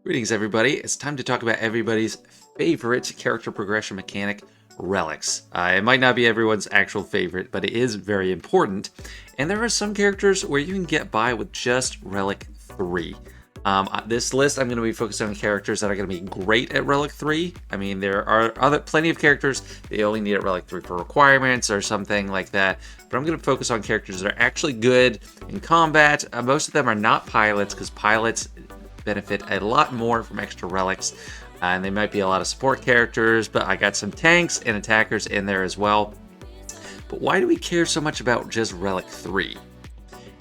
Greetings, everybody. It's time to talk about everybody's favorite character progression mechanic, relics. It might not be everyone's actual favorite, but it is very important. And there are some characters where you can get by with just Relic 3. This list, I'm going to be focused on characters that are going to be great at Relic 3. I mean, there are plenty of characters they only need at Relic 3 for requirements or something like that. But I'm going to focus on characters that are actually good in combat. Most of them are not pilots, because pilots benefit a lot more from extra relics, and they might be a lot of support characters, but I got some tanks and attackers in there as well. But why do we care so much about just Relic 3?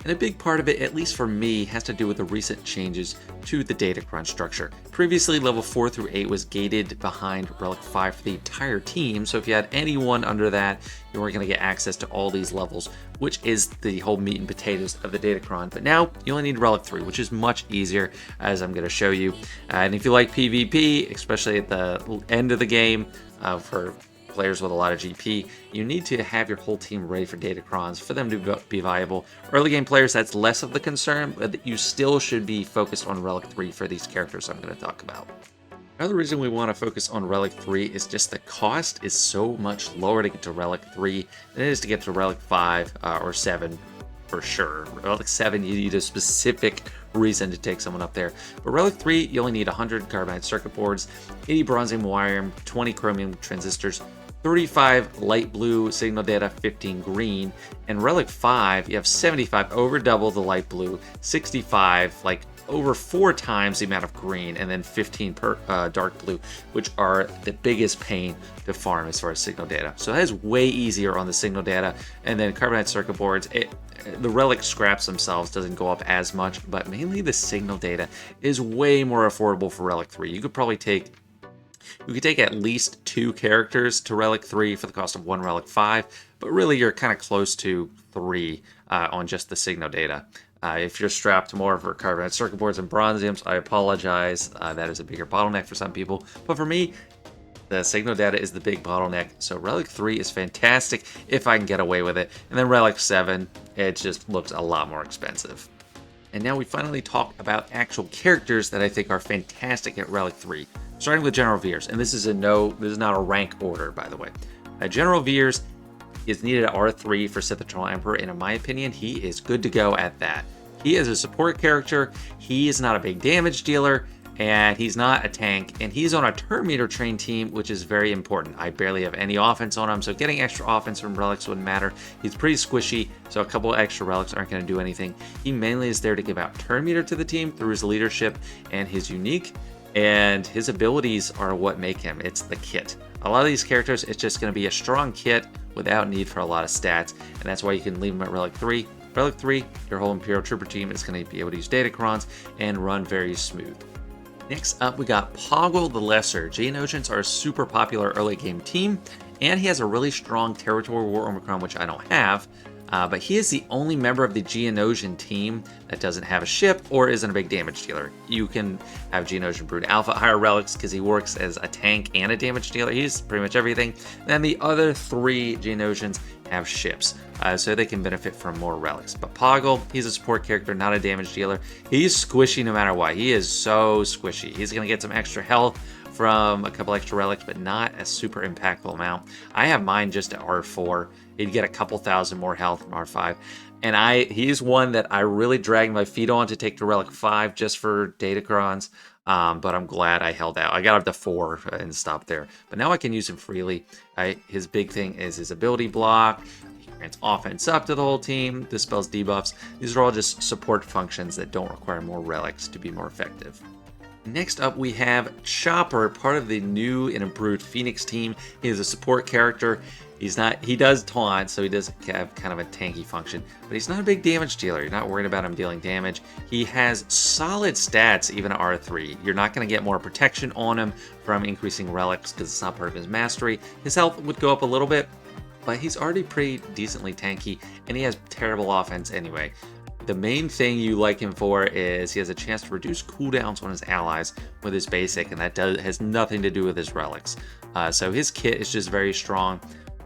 And a big part of it, at least for me, has to do with the recent changes to the Datacron structure. Previously, level 4 through 8 was gated behind Relic 5 for the entire team, so if you had anyone under that, you weren't going to get access to all these levels, which is the whole meat and potatoes of the Datacron. But now, you only need Relic 3, which is much easier, as I'm going to show you. And if you like PvP, especially at the end of the game, for players with a lot of GP, you need to have your whole team ready for Datacrons for them to be viable. Early game players, that's less of the concern, but you still should be focused on Relic 3 for these characters I'm going to talk about. Another reason we want to focus on Relic 3 is just the cost is so much lower to get to Relic 3 than it is to get to Relic 5 or 7 for sure. Relic 7, you need a specific reason to take someone up there. But Relic 3, you only need 100 carbide circuit boards, 80 bronzium wire, 20 chromium transistors, 35 light blue signal data, 15 green, and Relic 5, you have 75, over double the light blue, 65, like over 4 times the amount of green, and then 15 dark blue, which are the biggest pain to farm as far as signal data. So that is way easier on the signal data, and then carbonite circuit boards, the relic scraps themselves doesn't go up as much, but mainly the signal data is way more affordable for Relic 3. You could take at least 2 characters to Relic 3 for the cost of 1 Relic 5, but really you're kind of close to 3 on just the signal data. If you're strapped more for carbonite circuit boards and bronziums, I apologize. That is a bigger bottleneck for some people, but for me, the signal data is the big bottleneck, so Relic 3 is fantastic if I can get away with it, and then Relic 7, it just looks a lot more expensive. And now we finally talk about actual characters that I think are fantastic at Relic 3. Starting with General Veers, and this is not a rank order, by the way. General Veers is needed at R3 for Sith Eternal Emperor, and in my opinion, he is good to go at that. He is a support character, he is not a big damage dealer, and he's not a tank, and he's on a turn meter train team, which is very important. I barely have any offense on him, so getting extra offense from relics wouldn't matter. He's pretty squishy, so a couple of extra relics aren't going to do anything. He mainly is there to give out turn meter to the team through his leadership and his unique, and his abilities are what make him. It's the kit. A lot of these characters, it's just going to be a strong kit without need for a lot of stats, and that's why you can leave him at Relic 3. Relic 3, your whole Imperial Trooper team is going to be able to use Datacrons and run very smooth. Next up, we got Poggle the Lesser. Geonosians are a super popular early game team, and he has a really strong Territory War Omicron, which I don't have. But he is the only member of the Geonosian team that doesn't have a ship or isn't a big damage dealer. You can have Geonosian Brood Alpha higher relics because he works as a tank and a damage dealer. He's pretty much everything. And then the other 3 Geonosians have ships, so they can benefit from more relics. But Poggle, he's a support character, not a damage dealer. He's squishy no matter what. He is so squishy. He's going to get some extra health from a couple extra relics, but not a super impactful amount. I have mine just at R4. He'd get a couple thousand more health from R5. And he's one that I really dragged my feet on to take to Relic 5 just for Datacrons. But I'm glad I held out. I got up to 4 and stopped there. But now I can use him freely. His big thing is his ability block. He grants offense up to the whole team, dispels debuffs. These are all just support functions that don't require more relics to be more effective. Next up, we have Chopper, part of the new and improved Phoenix team. He is a support character. He does taunt, so he does have kind of a tanky function, but he's not a big damage dealer. You're not worried about him dealing damage. He has solid stats even at R3. You're not going to get more protection on him from increasing relics because it's not part of his mastery. His health would go up a little bit, but he's already pretty decently tanky, and he has terrible offense anyway. The main thing you like him for is he has a chance to reduce cooldowns on his allies with his basic, and that has nothing to do with his relics. So his kit is just very strong.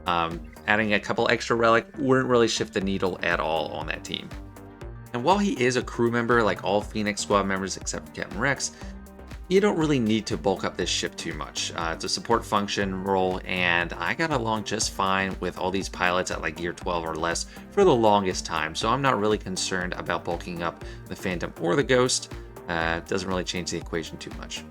Adding a couple extra relic wouldn't really shift the needle at all on that team. And while he is a crew member like all Phoenix squad members except for Captain Rex, You don't really need to bulk up this ship too much. It's a support function role, and I got along just fine with all these pilots at like gear 12 or less for the longest time, so I'm not really concerned about bulking up the Phantom or the Ghost. It doesn't really change the equation too much.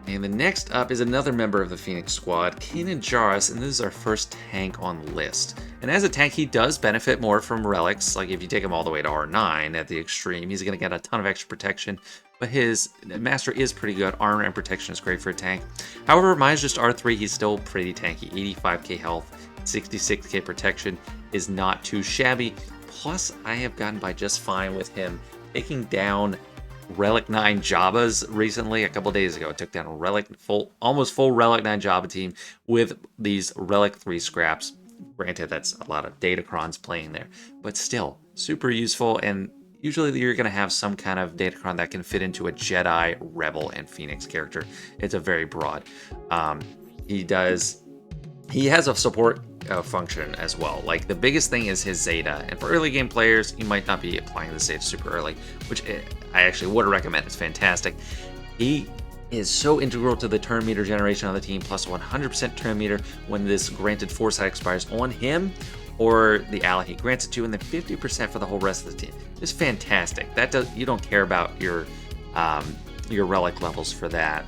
And the next up is another member of the Phoenix squad, Kanan Jarrus, and this is our first tank on the list. And as a tank, he does benefit more from relics. Like if you take him all the way to R9 at the extreme, he's going to get a ton of extra protection, but his master is pretty good. Armor and protection is great for a tank. However, mine's just R3, he's still pretty tanky. 85k health, 66k protection is not too shabby. Plus, I have gotten by just fine with him taking down Relic 9 Jabba's recently. A couple days ago, I took down a almost full Relic 9 Jabba team with these Relic 3 scraps. Granted, that's a lot of Datacrons playing there, but still super useful. And usually you're going to have some kind of Datacron that can fit into a Jedi, Rebel, and Phoenix character. It's a very broad. He has a support function as well. Like the biggest thing is his Zeta, and for early game players, you might not be applying the Zeta super early, which I actually would recommend. It's fantastic. He is so integral to the turn meter generation on the team, plus 100% turn meter when this granted foresight expires on him or the ally he grants it to, and then 50% for the whole rest of the team. It's fantastic. You don't care about your relic levels for that.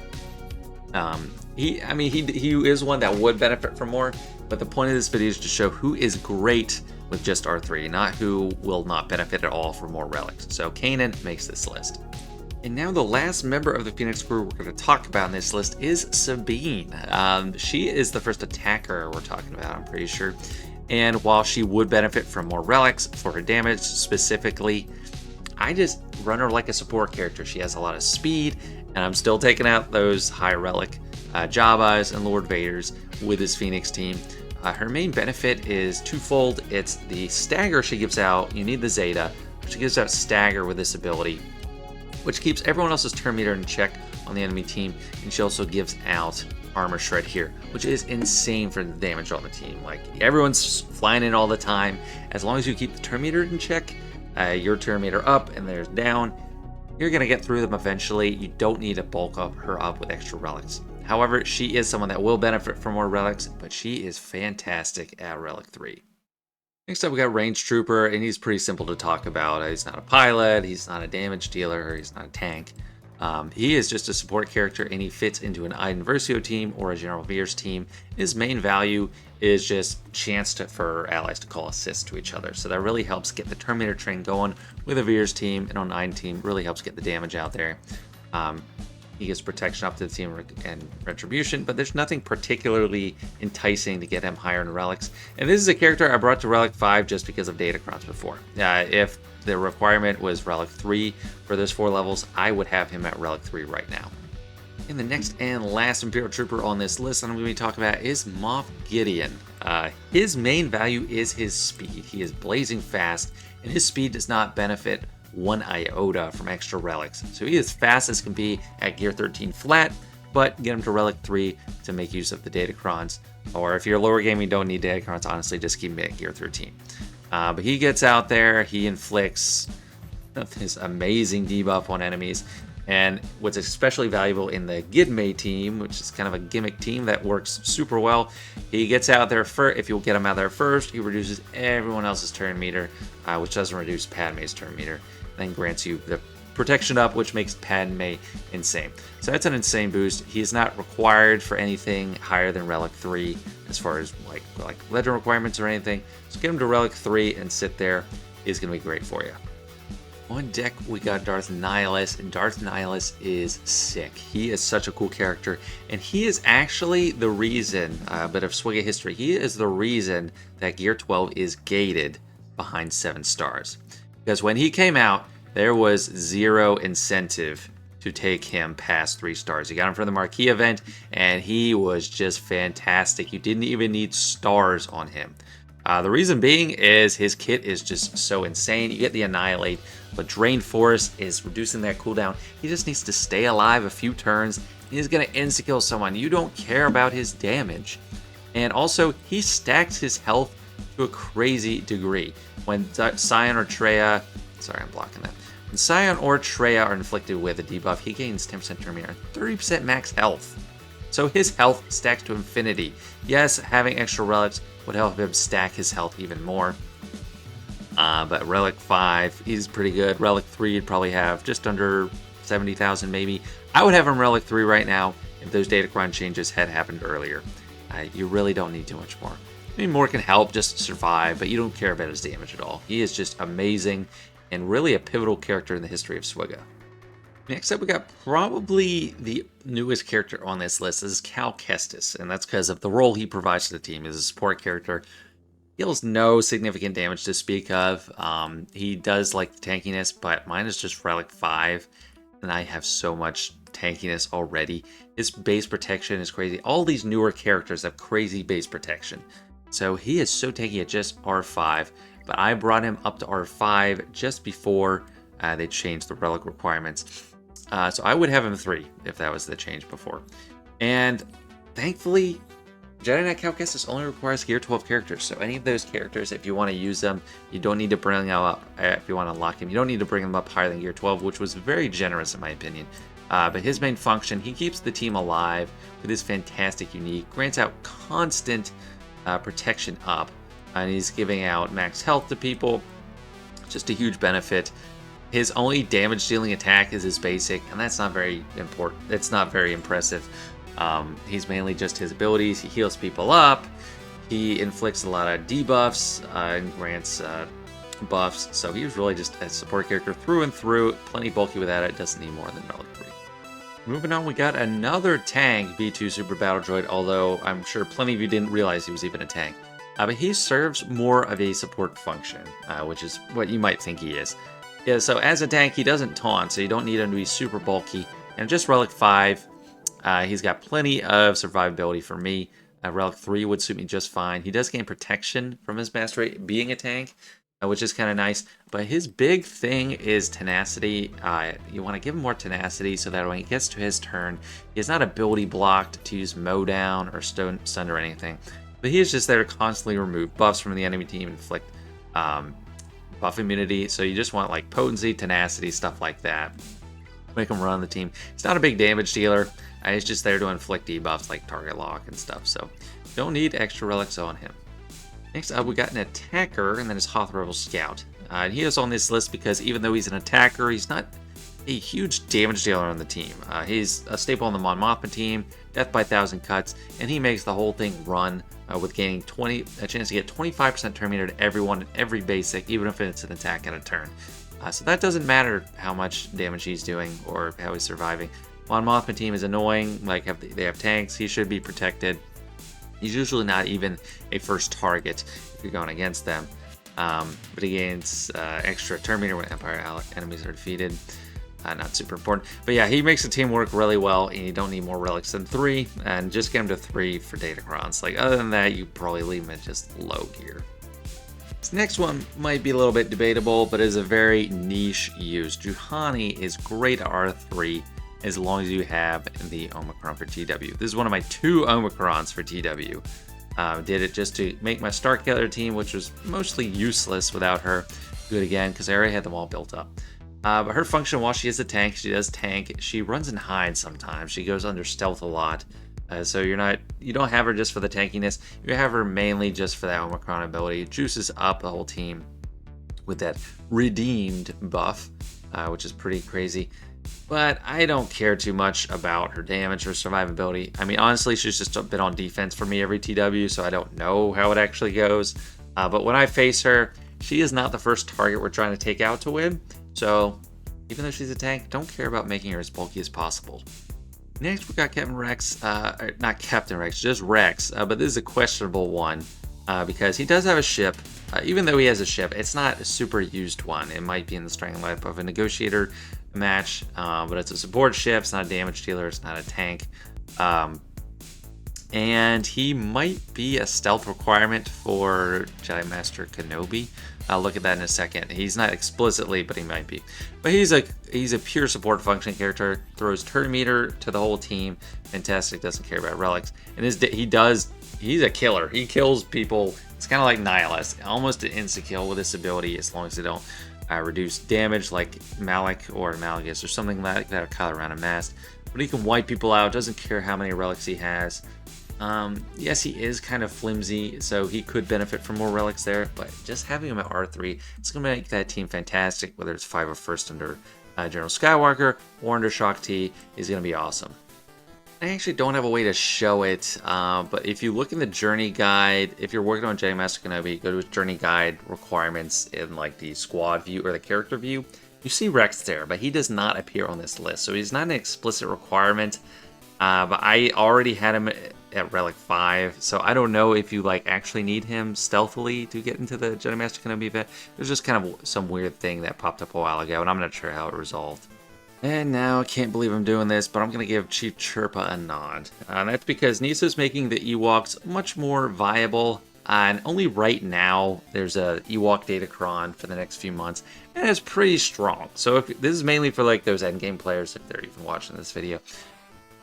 He is one that would benefit from more, but the point of this video is to show who is great with just R3, not who will not benefit at all from more relics. So Kanan makes this list. And now the last member of the Phoenix crew we're going to talk about in this list is Sabine. She is the first attacker we're talking about, I'm pretty sure. And while she would benefit from more relics for her damage specifically, I just run her like a support character. She has a lot of speed, and I'm still taking out those high relic Jabbas and Lord Vaders with his Phoenix team. Her main benefit is twofold. It's the stagger she gives out. You need the Zeta. She gives out stagger with this ability, which keeps everyone else's turn meter in check on the enemy team. And she also gives out armor shred here, which is insane for the damage on the team. Like everyone's flying in all the time. As long as you keep the turn meter in check, your turn meter up and theirs down, you're going to get through them eventually. You don't need to bulk up her up with extra relics. However, she is someone that will benefit from more relics, but she is fantastic at Relic 3. Next up, we got Range Trooper, and he's pretty simple to talk about. He's not a pilot, he's not a damage dealer, he's not a tank. He is just a support character, and he fits into an Iden Versio team or a General Veers team. His main value is just chance for allies to call assists to each other. So that really helps get the Terminator train going with a Veers team, and on an Iden team, really helps get the damage out there. He gives protection up to the team and retribution, but there's nothing particularly enticing to get him higher in relics. And this is a character I brought to Relic 5 just because of Datacrons before. If the requirement was Relic 3 for those 4 levels, I would have him at Relic 3 right now. And the next and last Imperial Trooper on this list I'm going to be talking about is Moff Gideon. His main value is his speed. He is blazing fast, and his speed does not benefit 1 iota from extra relics. So he is fast as can be at gear 13 flat, but get him to Relic 3 to make use of the Datacrons. Or if you're lower game, you don't need Datacrons, honestly, just keep him at gear 13. But he gets out there, he inflicts his amazing debuff on enemies. And what's especially valuable in the Gidme team, which is kind of a gimmick team that works super well, he gets out there first. If you'll get him out there first, he reduces everyone else's turn meter, which doesn't reduce Padme's turn meter, then grants you the protection up, which makes Padme insane. So that's an insane boost. He is not required for anything higher than Relic 3 as far as like legend requirements or anything. So get him to Relic 3 and sit there is going to be great for you. On deck, we got Darth Nihilus, and Darth Nihilus is sick. He is such a cool character, and he is actually the reason, a bit of swig of history, he is the reason that Gear 12 is gated behind 7 stars. Because when he came out, there was 0 incentive to take him past 3 stars. You got him from the Marquee event, and he was just fantastic. You didn't even need stars on him. The reason being is his kit is just so insane. You get the Annihilate, but Drain Force is reducing that cooldown. He just needs to stay alive a few turns. He's going to insta-kill someone. You don't care about his damage. And also, he stacks his health to a crazy degree. When Sion or Traya... Sorry, I'm blocking that. When Scion or Treya are inflicted with a debuff, he gains 10% turn meter and 30% max health. So his health stacks to infinity. Yes, having extra relics would help him stack his health even more. But Relic 5, he's pretty good. Relic 3, you'd probably have just under 70,000 maybe. I would have him Relic 3 right now if those Datacron changes had happened earlier. You really don't need too much more. I mean, more can help just survive, but you don't care about his damage at all. He is just amazing and really a pivotal character in the history of Swigga. Next up, we got probably the newest character on this list. This is Cal Kestis, and that's because of the role he provides to the team as a support character. Deals no significant damage to speak of. He does like the tankiness, but mine is just Relic 5, and I have so much tankiness already. His base protection is crazy. All these newer characters have crazy base protection. So he is so tanky at just R5, but I brought him up to R5 just before they changed the Relic requirements. So I would have him 3 if that was the change before. And thankfully, Jedi Knight Cal Kestis only requires Gear 12 characters. So any of those characters, if you want to use them, you don't need to bring them up. If you want to unlock him, you don't need to bring them up higher than Gear 12, which was very generous in my opinion. But his main function, he keeps the team alive with his fantastic unique, grants out constant protection up, and he's giving out max health to people. Just a huge benefit. His only damage dealing attack is his basic, and that's not very important. It's not very impressive. He's mainly just his abilities. He heals people up. He inflicts a lot of debuffs and grants buffs. So he's really just a support character through and through. Plenty bulky without it. Doesn't need more than Relic 3. Moving on, we got another tank V2 Super Battle Droid, although I'm sure plenty of you didn't realize he was even a tank. But he serves more of a support function, which is what you might think he is. Yeah, so as a tank, he doesn't taunt, so you don't need him to be super bulky. And just Relic 5, he's got plenty of survivability for me. Relic 3 would suit me just fine. He does gain protection from his master rate being a tank, which is kind of nice. But his big thing is tenacity. You want to give him more tenacity so that when he gets to his turn, he is not ability blocked to use mow down or stun or anything. But he is just there to constantly remove buffs from the enemy team, inflict buff immunity. So you just want like potency, tenacity, stuff like that. Make him run the team. He's not a big damage dealer. He's just there to inflict debuffs like target lock and stuff. So don't need extra relics on him. Next up, we got an attacker, and then his Hoth Rebel Scout. He is on this list because even though he's an attacker, he's not a huge damage dealer on the team. He's a staple on the Mon Mothma team, death by 1,000 cuts, and he makes the whole thing run with gaining a chance to get 25% turn meter to everyone in every basic, even if it's an attack and a turn. So that doesn't matter how much damage he's doing or how he's surviving. Mon Mothma team is annoying, like they have tanks, he should be protected. He's usually not even a first target if you're going against them. But he gains extra turn meter when Empire enemies are defeated. Not super important. But yeah, he makes the team work really well, and you don't need more relics than 3. And just get him to 3 for Datacrons. Like, other than that, you probably leave him at just low gear. This next one might be a little bit debatable, but is a very niche use. Juhani is great at R3 as long as you have the Omicron for TW. This is one of my 2 Omicrons for TW. Did it just to make my Starkiller team, which was mostly useless without her, do it again because I already had them all built up. But her function, while she is a tank, she does tank. She runs and hides sometimes. She goes under stealth a lot. So you don't have her just for the tankiness. You have her mainly just for that Omicron ability. It juices up the whole team with that redeemed buff, which is pretty crazy. But I don't care too much about her damage or survivability. I mean, honestly, she's just a bit on defense for me every TW, so I don't know how it actually goes. But when I face her, she is not the first target we're trying to take out to win. So even though she's a tank, don't care about making her as bulky as possible. Next, we got Captain Rex. Not Captain Rex, just Rex. But this is a questionable one because he does have a ship. Even though he has a ship, it's not a super used one. It might be in the strength life of a negotiator match, but it's a support ship. It's not a damage dealer. It's not a tank. And he might be a stealth requirement for Jedi Master Kenobi. I'll look at that in a second. He's not explicitly, but he might be. But he's a pure support function character. Throws turn meter to the whole team. Fantastic. Doesn't care about relics. And he's a killer. He kills people. It's kind of like Nihilus. Almost an insta-kill with this ability as long as they don't reduce damage like Malik or Malagus or something like that, or Kylo Ren Unmasked. But he can wipe people out, doesn't care how many relics he has. Yes, he is kind of flimsy, so he could benefit from more relics there, but just having him at R3, it's going to make that team fantastic, whether it's 501st under General Skywalker or under Shaak Ti, is going to be awesome. I actually don't have a way to show it, but if you look in the journey guide, if you're working on Jedi Master Kenobi, go to his journey guide requirements in like the squad view or the character view. You see Rex there, but he does not appear on this list, so he's not an explicit requirement. But I already had him at Relic 5, so I don't know if you like actually need him stealthily to get into the Jedi Master Kenobi event. There's just kind of some weird thing that popped up a while ago, and I'm not sure how it resolved. And now, I can't believe I'm doing this, but I'm going to give Chief Chirpa a nod. And that's because Nisa's making the Ewoks much more viable. And only right now, there's a Ewok Datacron for the next few months, and it's pretty strong. So if this is mainly for like those endgame players, if they're even watching this video,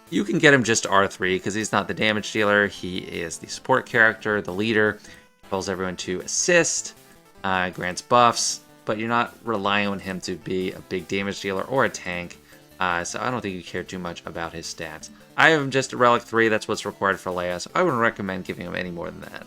you can get him just R3 because he's not the damage dealer. He is the support character, the leader. He tells everyone to assist, grants buffs, but you're not relying on him to be a big damage dealer or a tank. So I don't think you care too much about his stats. I have him just at Relic 3. That's what's required for Leia, so I wouldn't recommend giving him any more than that.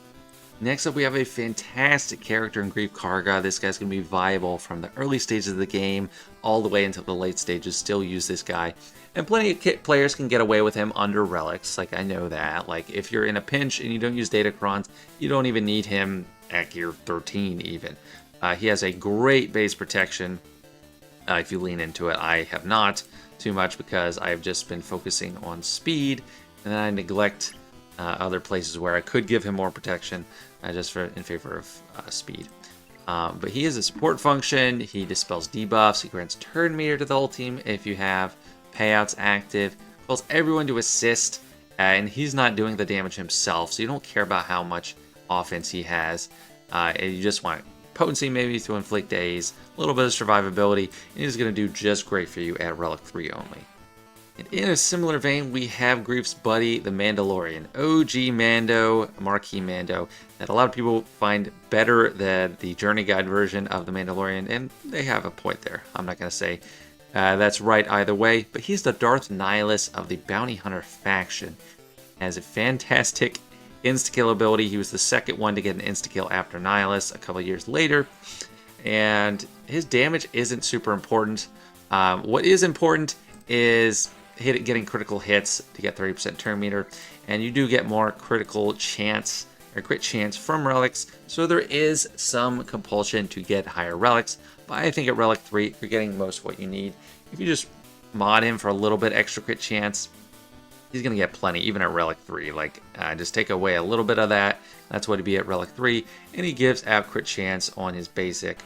Next up, we have a fantastic character in Greef Karga. This guy's going to be viable from the early stages of the game all the way until the late stages. Still use this guy. And plenty of players can get away with him under relics. Like, I know that. Like, if you're in a pinch and you don't use Datacrons, you don't even need him at gear 13 even. He has a great base protection if you lean into it. I have not too much because I have just been focusing on speed, and then I neglect other places where I could give him more protection just in favor of speed. But he has a support function. He dispels debuffs. He grants turn meter to the whole team if you have payouts active. Calls everyone to assist, and he's not doing the damage himself, so you don't care about how much offense he has. And you just want potency maybe to inflict daze, a little bit of survivability, and he's going to do just great for you at Relic 3 only. And in a similar vein, we have Greef's buddy, the Mandalorian. OG Mando, Marquee Mando, that a lot of people find better than the Journey Guide version of the Mandalorian, and they have a point there. I'm not going to say that's right either way, but he's the Darth Nihilus of the Bounty Hunter faction. Has a fantastic insta-kill ability. He was the second one to get an insta-kill after Nihilus a couple years later, and his damage isn't super important. What is important is getting critical hits to get 30% turn meter, and you do get more critical chance or crit chance from relics, so there is some compulsion to get higher relics, but I think at Relic 3 you're getting most of what you need. If you just mod him for a little bit extra crit chance, he's going to get plenty, even at Relic 3. Like, just take away a little bit of that, that's what he'd be at Relic 3, and he gives out crit chance on his basic,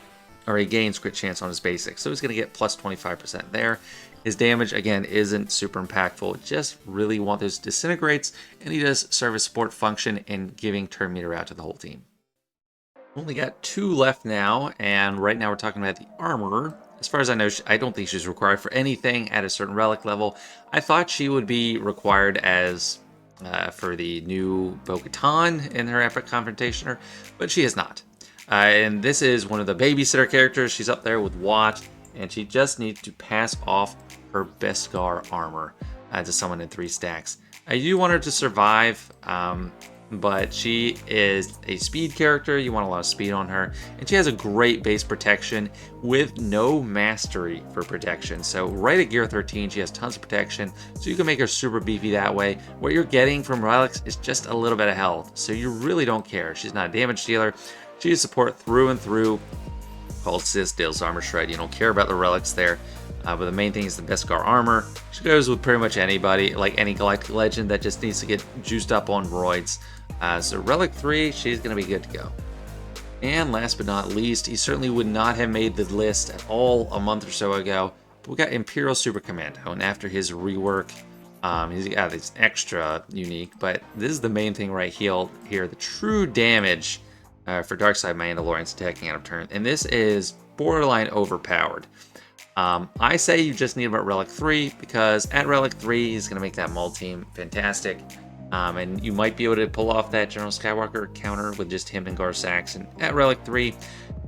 or he gains crit chance on his basic, so he's going to get plus 25% there. His damage, again, isn't super impactful, just really want those disintegrates, and he does serve a support function in giving turn meter out to the whole team. Only got 2 left now, and right now we're talking about the Armorer. As far as I know, I don't think she's required for anything at a certain relic level. I thought she would be required as for the new Bo-Katan in her epic confrontationer, but she is not. And this is one of the babysitter characters. She's up there with Watt, and she just needs to pass off her Beskar armor to someone in 3 stacks. I do want her to survive, but she is a speed character. You want a lot of speed on her, and she has a great base protection with no mastery for protection. So right at gear 13, she has tons of protection, so you can make her super beefy that way. What you're getting from relics is just a little bit of health, so you really don't care. She's not a damage dealer. She's support through and through. Called Sis, deals armor shred. You don't care about the relics there. But the main thing is the Beskar armor. She goes with pretty much anybody, like any Galactic Legend that just needs to get juiced up on roids. So Relic 3, she's going to be good to go. And last but not least, he certainly would not have made the list at all a month or so ago. But we got Imperial Super Commando, and after his rework, he's extra unique. But this is the main thing right here, the true damage for Darkside Mandalorians attacking out of turn. And this is borderline overpowered. I say you just need him at Relic 3, because at Relic 3, he's going to make that Maul team fantastic. And you might be able to pull off that General Skywalker counter with just him and Gar Saxon at Relic 3.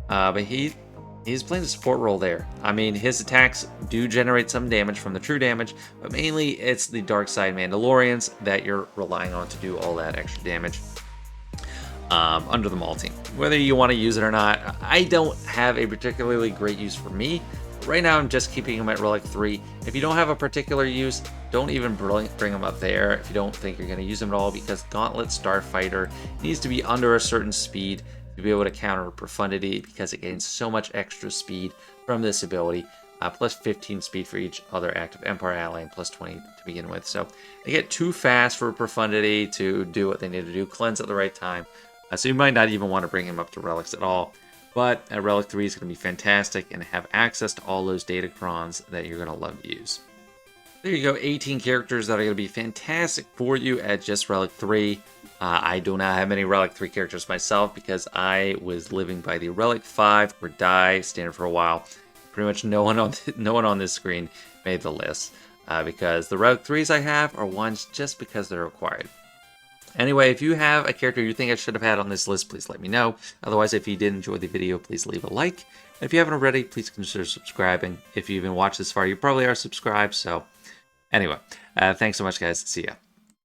But he He's playing a support role there. I mean, his attacks do generate some damage from the true damage, but mainly it's the dark side Mandalorians that you're relying on to do all that extra damage under the Maul team. Whether you want to use it or not, I don't have a particularly great use for me. Right now, I'm just keeping him at Relic 3. If you don't have a particular use, don't even bring him up there if you don't think you're going to use him at all, because Gauntlet Starfighter needs to be under a certain speed to be able to counter Profundity, because it gains so much extra speed from this ability, plus 15 speed for each other active Empire ally, and plus 20 to begin with. So they get too fast for Profundity to do what they need to do, cleanse at the right time. So you might not even want to bring him up to Relics at all. But at Relic 3 is going to be fantastic and have access to all those Datacrons that you're going to love to use. There you go, 18 characters that are going to be fantastic for you at just Relic 3. I do not have many Relic 3 characters myself because I was living by the Relic 5 or die standard for a while. Pretty much no one on this screen made the list because the Relic 3s I have are ones just because they're required. Anyway, if you have a character you think I should have had on this list, please let me know. Otherwise, if you did enjoy the video, please leave a like. And if you haven't already, please consider subscribing. If you even watched this far, you probably are subscribed. So anyway, thanks so much, guys. See ya.